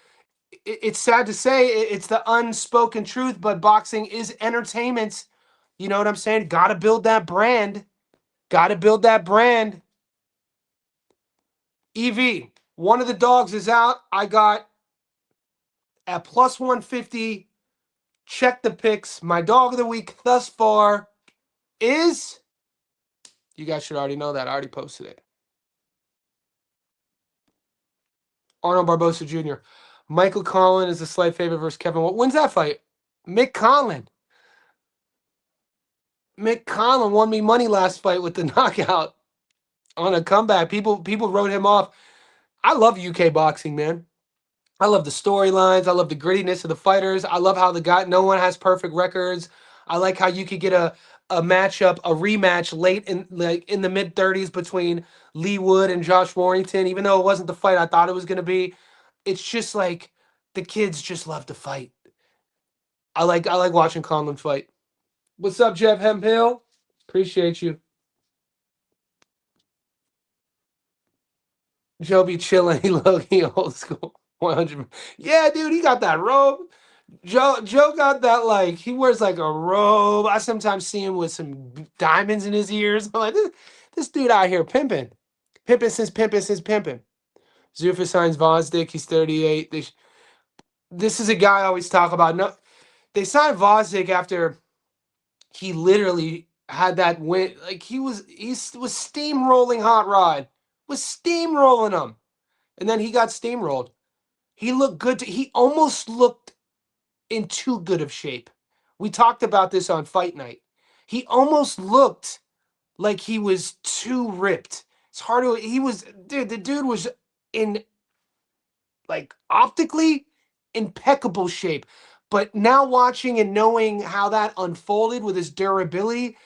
It's sad to say, it's the unspoken truth, but boxing is entertainment. You know what I'm saying? Got to build that brand. Got to build that brand. EV, one of the dogs is out. I got at plus 150. Check the picks. My dog of the week thus far is. You guys should already know that. I already posted it. Arnold Barboza Jr. Michael Collin is a slight favorite versus Kevin. What wins that fight? Mick Collin. Mick Collin won me money last fight with the knockout on a comeback. People wrote him off. I love UK boxing, man. I love the storylines. I love the grittiness of the fighters. I love how no one has perfect records. I like how you could get a matchup, a rematch late in the mid 30s between Lee Wood and Josh Warrington, even though it wasn't the fight I thought it was going to be. It's just like the kids just love to fight. I like watching Conlon fight. What's up, Jeff Hemphill? Appreciate you. Joe be chilling. He old school. 100. Yeah, dude, he got that robe. Joe got that, like, he wears like a robe. I sometimes see him with some diamonds in his ears. I'm like, this dude out here pimping. Pimping since pimping. Zuffa signs Vosdick. He's 38. This is a guy I always talk about. No, they signed Vosdick after he literally had that win. Like he was steamrolling Hot Rod, was steamrolling him, and then he got steamrolled. He looked good. He almost looked in too good of shape. We talked about this on Fight Night. He almost looked like he was too ripped. It's hard to. He was, dude. The dude was in, like, optically impeccable shape. But now watching and knowing how that unfolded with his durability,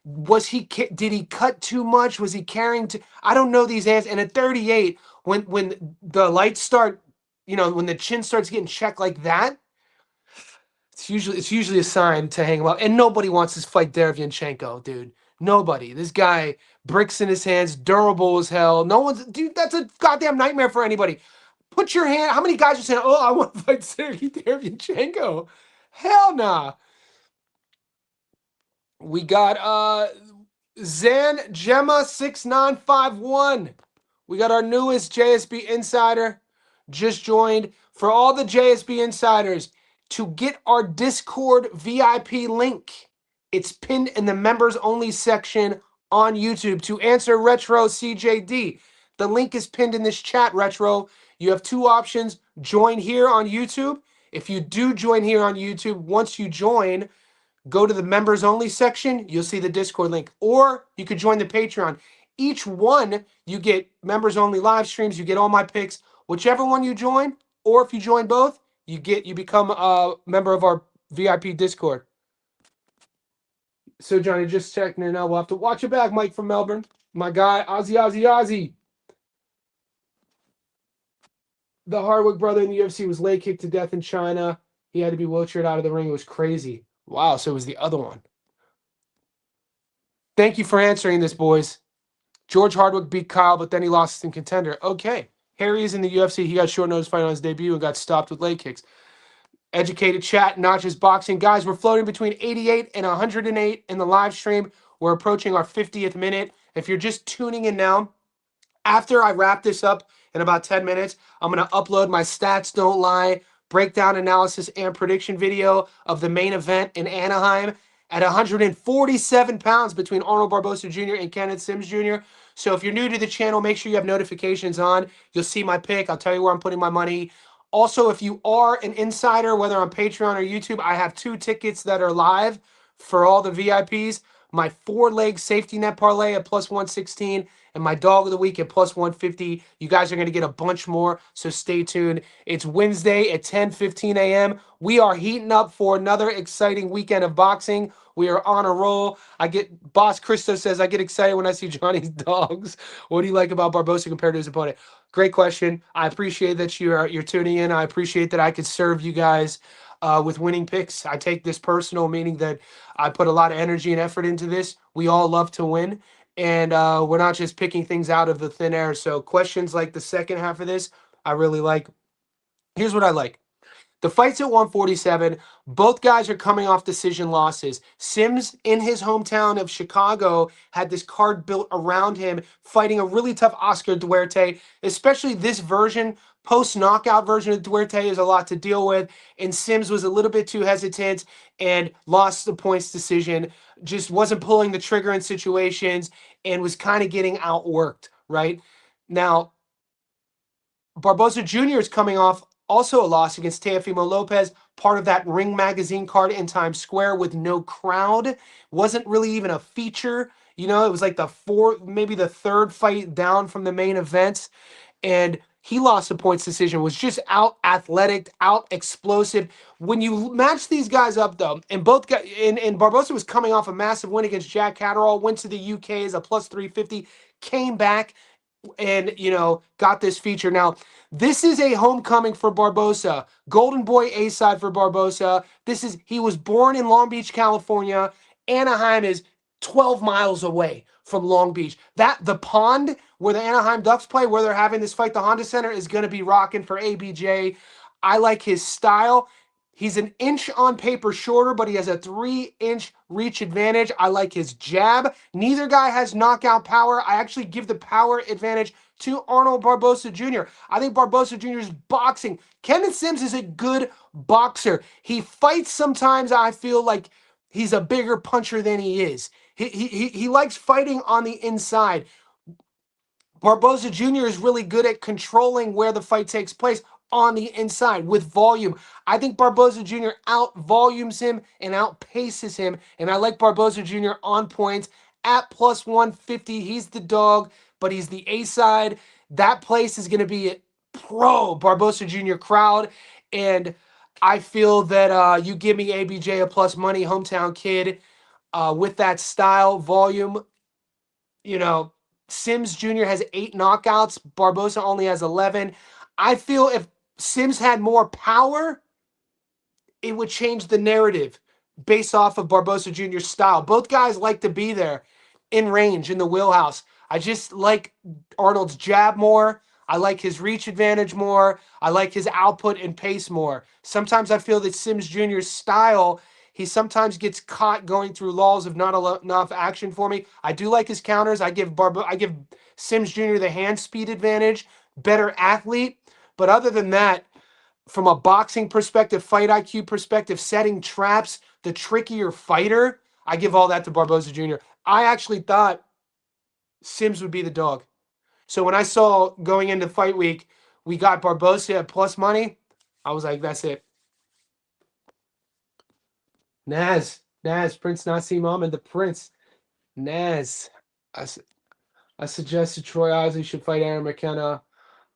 did he cut too much? Was he carrying too? I don't know these answers. And at 38, when the lights start, when the chin starts getting checked like that, it's usually a sign to hang him up. And nobody wants to fight Derevyanchenko, dude. Nobody. This guy, bricks in his hands, durable as hell. No one's, dude. That's a goddamn nightmare for anybody. Put your hand. How many guys are saying, "Oh, I want to fight Sergey Derevyanchenko"? Hell nah. We got Zan Gemma 6951. We got our newest JSB insider just joined. For all the JSB insiders, to get our Discord VIP link, it's pinned in the members only section on YouTube. To answer Retro CJD, the link is pinned in this chat, Retro. You have two options. Join here on YouTube. If you do join here on YouTube, once you join, go to the members only section. You'll see the Discord link. Or you could join the Patreon. Each one, you get members only live streams. You get all my picks. Whichever one you join, or if you join both, you become a member of our VIP Discord. So Johnny, just checking in now. We'll have to watch it back, Mike from Melbourne. My guy, Ozzy. The Hardwick brother in the UFC was leg kicked to death in China. He had to be wheelchaired out of the ring. It was crazy. Wow, so it was the other one. Thank you for answering this, boys. George Hardwick beat Kyle, but then he lost in Contender. Okay. Harry is in the UFC. He got short notice fight on his debut and got stopped with leg kicks. Educated chat, not just boxing. Guys, we're floating between 88 and 108 in the live stream. We're approaching our 50th minute. If you're just tuning in now, after I wrap this up in about 10 minutes, I'm going to upload my Stats Don't Lie breakdown analysis and prediction video of the main event in Anaheim at 147 pounds between Arnold Barboza Jr. and Kenneth Sims Jr. So if you're new to the channel, make sure you have notifications on. You'll see my pick. I'll tell you where I'm putting my money. Also, if you are an insider, whether on Patreon or YouTube, I have 2 tickets that are live for all the VIPs. My 4-leg safety net parlay at plus 116 and my dog of the week at plus 150. You guys are going to get a bunch more, so stay tuned. It's Wednesday at 10:15 a.m. We are heating up for another exciting weekend of boxing. We are on a roll. Boss Christo says, I get excited when I see Johnny's dogs. What do you like about Barboza compared to his opponent? Great question. I appreciate that you're tuning in. I appreciate that I could serve you guys with winning picks. I take this personal, meaning that I put a lot of energy and effort into this. We all love to win, and we're not just picking things out of the thin air. So questions like the second half of this, I really like. Here's what I like. The fight's at 147. Both guys are coming off decision losses. Sims, in his hometown of Chicago, had this card built around him, fighting a really tough Oscar Duarte, especially this version. Post-knockout version of Duarte is a lot to deal with, and Sims was a little bit too hesitant and lost the points decision, just wasn't pulling the trigger in situations, and was kind of getting outworked, right? Now, Barboza Jr. is coming off also a loss against Teofimo Lopez, part of that Ring Magazine card in Times Square with no crowd. Wasn't really even a feature. It was like maybe the third fight down from the main event. And he lost a points decision, was just out athletic, out explosive. When you match these guys up, though, and both guys, and Barboza was coming off a massive win against Jack Catterall, went to the UK as a plus 350, came back and got this feature. Now, this is a homecoming for Barboza. Golden Boy A-side for Barboza. He was born in Long Beach, California. Anaheim is 12 miles away from Long Beach. The pond where the Anaheim Ducks play, where they're having this fight, the Honda Center, is going to be rocking for ABJ. I like his style. He's an inch on paper shorter, but he has a 3-inch reach advantage. I like his jab. Neither guy has knockout power. I actually give the power advantage to Arnold Barboza Jr. I think Barboza Jr.'s boxing. Kevin Sims is a good boxer. He fights sometimes, I feel like he's a bigger puncher than he is. He likes fighting on the inside. Barboza Jr. is really good at controlling where the fight takes place on the inside with volume. I think Barboza Jr. out volumes him and outpaces him. And I like Barboza Jr. on points at plus 150. He's the dog, but he's the A side. That place is going to be a pro Barboza Jr. crowd. And I feel that you give me ABJ a plus money, hometown kid, with that style, volume, you know, Sims Jr. has 8 knockouts. Barboza only has 11. I feel if Sims had more power, it would change the narrative based off of Barboza Jr.'s style. Both guys like to be there in range, in the wheelhouse. I just like Arnold's jab more. I like his reach advantage more. I like his output and pace more. Sometimes I feel that Sims Jr.'s style, he sometimes gets caught going through lulls of not enough action for me. I do like his counters. I give Sims Jr. the hand speed advantage, better athlete. But other than that, from a boxing perspective, fight IQ perspective, setting traps, the trickier fighter, I give all that to Barboza Jr. I actually thought Sims would be the dog. So when I saw going into fight week, we got Barboza at plus money, I was like, that's it. Naz, Prince Naseem Ahmed, the Prince. Naz. I, I suggested Troy Osley should fight Aaron McKenna.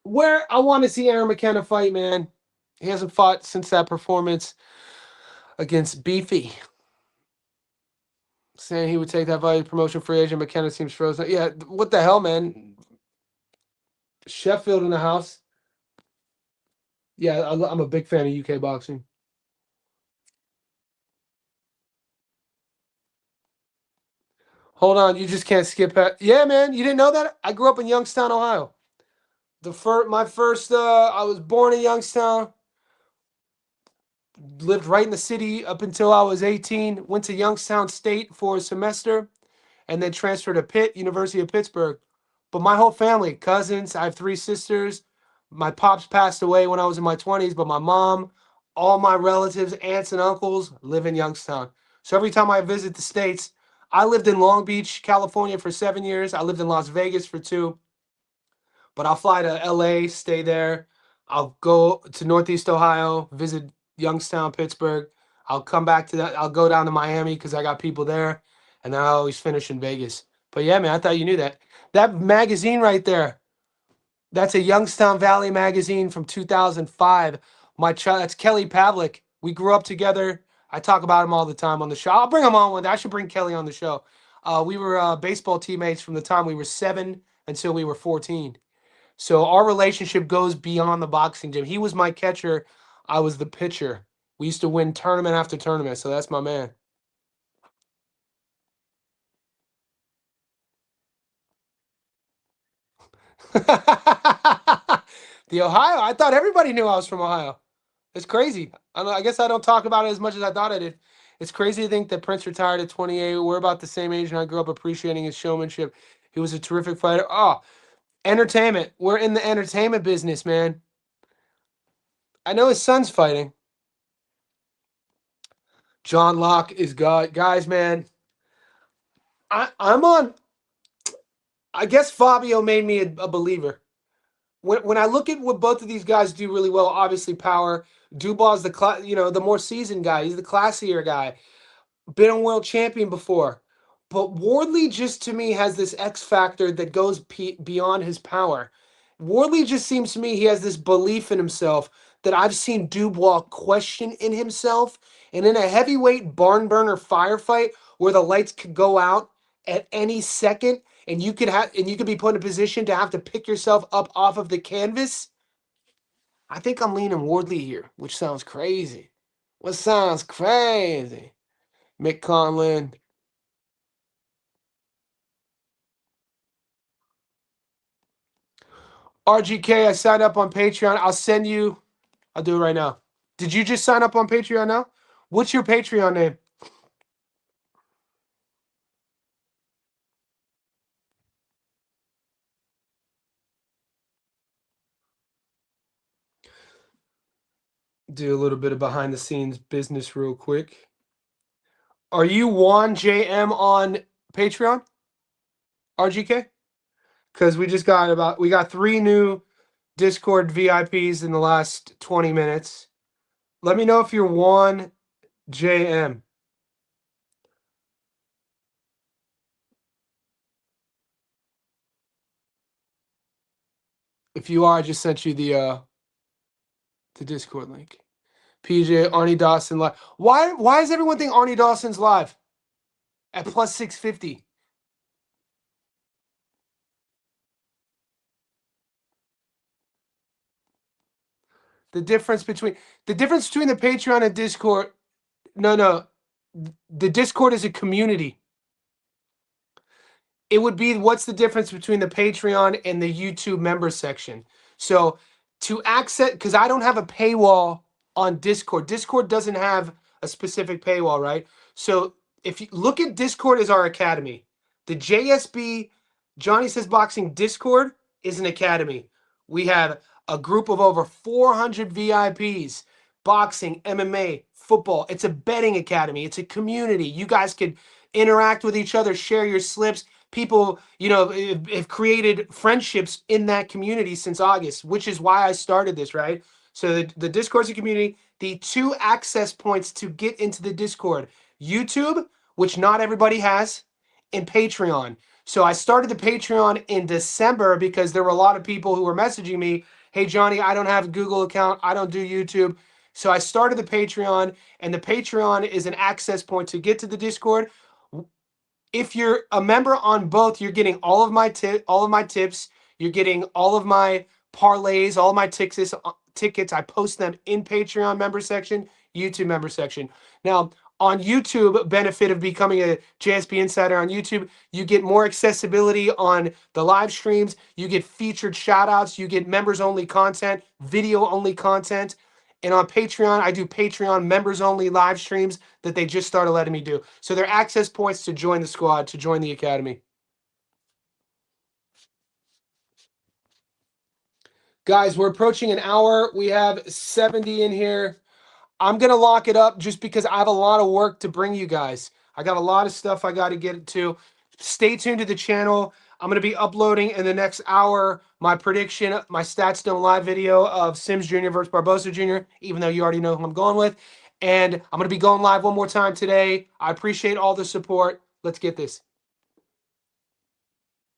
Where I want to see Aaron McKenna fight, man. He hasn't fought since that performance against Beefy. Saying he would take that fight, promotion free agent. McKenna seems frozen. Yeah, what the hell, man? Sheffield in the house. Yeah, I'm a big fan of UK boxing. Hold on, you just can't skip it. Yeah, man, you didn't know that? I grew up in Youngstown, Ohio. I was born in Youngstown. Lived right in the city up until I was 18. Went to Youngstown State for a semester, and then transferred to Pitt, University of Pittsburgh. But my whole family, cousins, I have 3 sisters. My pops passed away when I was in my 20s, but my mom, all my relatives, aunts, and uncles live in Youngstown. So every time I visit the States, I lived in Long Beach, California for 7 years. I lived in Las Vegas for 2, but I'll fly to LA, stay there. I'll go to Northeast Ohio, visit Youngstown, Pittsburgh. I'll come back to that. I'll go down to Miami because I got people there, and then I always finish in Vegas. But yeah, man, I thought you knew that. That magazine right there, that's a Youngstown Valley magazine from 2005. That's Kelly Pavlik. We grew up together. I talk about him all the time on the show. I'll bring him on one day. I should bring Kelly on the show. We were baseball teammates from the time we were 7 until we were 14. So our relationship goes beyond the boxing gym. He was my catcher. I was the pitcher. We used to win tournament after tournament. So that's my man. The Ohio. I thought everybody knew I was from Ohio. It's crazy. I guess I don't talk about it as much as I thought I did. It's crazy to think that Prince retired at 28. We're about the same age, and I grew up appreciating his showmanship. He was a terrific fighter. Oh, entertainment. We're in the entertainment business, man. I know his son's fighting. John Locke is God. Guys, man, I'm on. I guess Fabio made me a believer. When I look at what both of these guys do really well, obviously power. Dubaw's the more seasoned guy. He's the classier guy. Been a world champion before. But Wardley just to me has this X factor that goes beyond his power. Wardley just seems to me he has this belief in himself that I've seen Dubois question in himself. And in a heavyweight barn burner firefight where the lights could go out at any second and you could be put in a position to have to pick yourself up off of the canvas, I think I'm leaning Wardley here, which sounds crazy. What sounds crazy? Mick Conlon. RGK, I signed up on Patreon. I'll do it right now. Did you just sign up on Patreon now? What's your Patreon name? Do a little bit of behind the scenes business real quick. Are you Juan JM on Patreon? RGK? Because we got 3 new Discord VIPs in the last 20 minutes. Let me know if you're Juan JM. If you are, I just sent you the Discord link. PJ, Arnie Dawson live. Why does everyone think Arnie Dawson's live at plus 650? The difference between the Patreon and Discord. No. The Discord is a community. It would be, what's the difference between the Patreon and the YouTube member section? So to access, because I don't have a paywall on Discord. Discord doesn't have a specific paywall, right? So if you look at Discord as our academy, the JSB Johnny Says Boxing Discord is an academy. We have a group of over 400 VIPs, boxing, MMA, football. It's a betting academy. It's a community. You guys could interact with each other, share your slips. People, have created friendships in that community since August, which is why I started this, right? So the Discord's a community. The 2 access points to get into the Discord: YouTube, which not everybody has, and Patreon. So I started the Patreon in December because there were a lot of people who were messaging me, "Hey Johnny, I don't have a Google account. I don't do YouTube." So I started the Patreon, and the Patreon is an access point to get to the Discord. If you're a member on both, you're getting all of my tips. You're getting all of my parlays, all of my tickets. I post them in Patreon member section, YouTube member section. Now, on YouTube, benefit of becoming a JSP Insider on YouTube, you get more accessibility on the live streams. You get featured shout outs. You get members only content, video only content. And on Patreon, I do Patreon members only live streams that they just started letting me do. So they're access points to join the squad, to join the academy. Guys, we're approaching an hour. We have 70 in here. I'm going to lock it up just because I have a lot of work to bring you guys. I got a lot of stuff I got to get to. Stay tuned to the channel. I'm going to be uploading in the next hour my prediction, my Stats Don't Lie video of Sims Jr. versus Barboza Jr., even though you already know who I'm going with. And I'm going to be going live one more time today. I appreciate all the support. Let's get this.